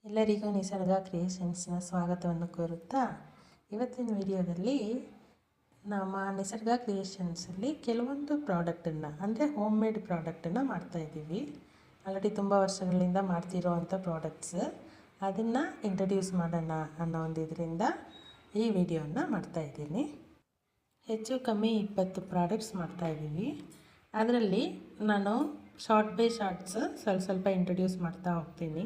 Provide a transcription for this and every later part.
ಎಲ್ಲರಿಗೂ ನಿಸರ್ಗ ಕ್ರಿಯೇಷನ್ಸ್ನ ಸ್ವಾಗತವನ್ನು ಕೋರುತ್ತಾ ಇವತ್ತಿನ ವಿಡಿಯೋದಲ್ಲಿ ನಮ್ಮ ನಿಸರ್ಗ ಕ್ರಿಯೇಷನ್ಸಲ್ಲಿ ಕೆಲವೊಂದು ಪ್ರಾಡಕ್ಟನ್ನು ಅಂದರೆ ಹೋಮ್ ಮೇಡ್ ಪ್ರಾಡಕ್ಟನ್ನು ಮಾಡ್ತಾಯಿದ್ದೀವಿ. ಆಲ್ರೆಡಿ ತುಂಬ ವರ್ಷಗಳಿಂದ ಮಾಡ್ತಿರೋ ಅಂಥ ಪ್ರಾಡಕ್ಟ್ಸ್ ಅದನ್ನು ಇಂಟ್ರಡ್ಯೂಸ್ ಮಾಡೋಣ ಅನ್ನೋ ಒಂದು ಇದರಿಂದ ಈ ವಿಡಿಯೋನ ಮಾಡ್ತಾಯಿದ್ದೀನಿ. ಹೆಚ್ಚು ಕಮ್ಮಿ 20 ಪ್ರಾಡಕ್ಟ್ಸ್ ಮಾಡ್ತಾಯಿದ್ದೀವಿ. ಅದರಲ್ಲಿ ನಾನು ಶಾರ್ಟ್ ಬೈ ಶಾರ್ಟ್ಸ್ ಸ್ವಲ್ಪ ಇಂಟ್ರಡ್ಯೂಸ್ ಮಾಡ್ತಾ ಹೋಗ್ತೀನಿ.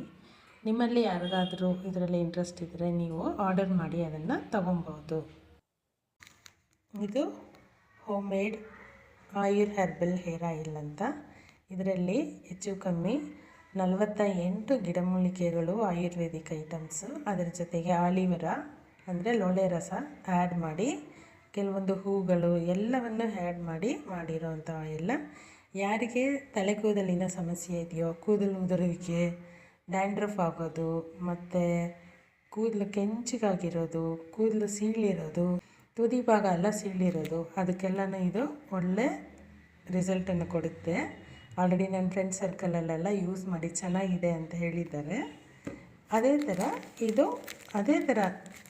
ನಿಮ್ಮಲ್ಲಿ ಯಾರಿಗಾದರೂ ಇದರಲ್ಲಿ ಇಂಟ್ರೆಸ್ಟ್ ಇದ್ದರೆ ನೀವು ಆರ್ಡರ್ ಮಾಡಿ ಅದನ್ನು ತಗೊಬೋದು. ಇದು home made Ayur herbal hair oil ಅಂತ. ಇದರಲ್ಲಿ ಹೆಚ್ಚು ಕಮ್ಮಿ 48 ಗಿಡಮೂಲಿಕೆಗಳು ಆಯುರ್ವೇದಿಕ್ ಐಟಮ್ಸು, ಅದರ ಜೊತೆಗೆ ಆಲಿವರ ಅಂದರೆ ಲೋಳೆ ರಸ ಆ್ಯಡ್ ಮಾಡಿ, ಕೆಲವೊಂದು ಹೂಗಳು ಎಲ್ಲವನ್ನು ಆ್ಯಡ್ ಮಾಡಿ ಮಾಡಿರೋವಂಥ ಆಯಿಲ್. ಯಾರಿಗೆ ತಲೆ ಕೂದಲಿನ ಸಮಸ್ಯೆ ಇದೆಯೋ, ಕೂದಲು ಉದುರುವಿಕೆ, ಡ್ಯಾಂಡ್ರಫ್ ಆಗೋದು, ಮತ್ತು ಕೂದಲು ಕೆಂಚಿಗಾಗಿರೋದು, ಕೂದಲು ಸೀಳಿರೋದು, ತುದಿ ಭಾಗ ಎಲ್ಲ ಸೀಳಿರೋದು, ಅದಕ್ಕೆಲ್ಲನೂ ಇದು ಒಳ್ಳೆ ರಿಸಲ್ಟನ್ನು ಕೊಡುತ್ತೆ. ಆಲ್ರೆಡಿ ನನ್ನ ಫ್ರೆಂಡ್ ಸರ್ಕಲಲ್ಲೆಲ್ಲ ಯೂಸ್ ಮಾಡಿ ಚೆನ್ನಾಗಿದೆ ಅಂತ ಹೇಳಿದ್ದಾರೆ. ಅದೇ ಥರ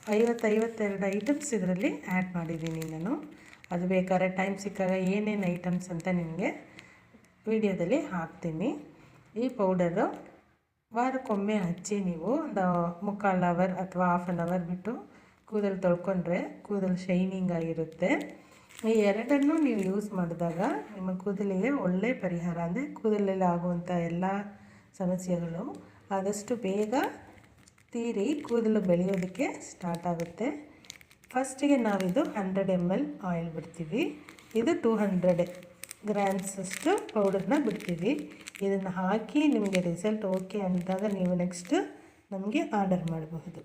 52 ಐಟಮ್ಸ್ ಇದರಲ್ಲಿ ಆ್ಯಡ್ ಮಾಡಿದ್ದೀನಿ ನಾನು. ಅದು ಬೇಕಾದ್ರೆ ಟೈಮ್ ಸಿಕ್ಕಾಗ ಏನೇನು ಐಟಮ್ಸ್ ಅಂತ ನಿಮಗೆ ವಿಡಿಯೋದಲ್ಲಿ ಹಾಕ್ತೀನಿ. ಈ ಪೌಡರು ವಾರಕ್ಕೊಮ್ಮೆ ಹಚ್ಚಿ ನೀವು ಒಂದು 3/4 ಅವರ್ ಅಥವಾ ಹಾಫ್ ಆನ್ ಅವರ್ ಬಿಟ್ಟು ಕೂದಲು ತೊಳ್ಕೊಂಡ್ರೆ ಕೂದಲು ಶೈನಿಂಗ್ ಆಗಿರುತ್ತೆ. ಈ ಎರಡನ್ನೂ ನೀವು ಯೂಸ್ ಮಾಡಿದಾಗ ನಿಮ್ಮ ಕೂದಲಿಗೆ ಒಳ್ಳೆಯ ಪರಿಹಾರ, ಅಂದರೆ ಕೂದಲಲ್ಲಿ ಆಗುವಂಥ ಎಲ್ಲ ಸಮಸ್ಯೆಗಳು ಆದಷ್ಟು ಬೇಗ ತೀರಿ ಕೂದಲು ಬೆಳೆಯೋದಕ್ಕೆ ಸ್ಟಾರ್ಟ್ ಆಗುತ್ತೆ. ಫಸ್ಟಿಗೆ ನಾವಿದು 100 ml ಆಯಿಲ್ ಬಿಡ್ತೀವಿ. ಇದು 200 ಗ್ರಾಮ್ಸಷ್ಟು ಪೌಡರ್ನ ಬಿಡ್ತೀವಿ. ಇದನ್ನು ಹಾಕಿ ನಿಮಗೆ ರಿಸಲ್ಟ್ ಓಕೆ ಅಂದಾಗ ನೀವು ನೆಕ್ಸ್ಟ್ ನಮಗೆ ಆರ್ಡರ್ ಮಾಡಬಹುದು.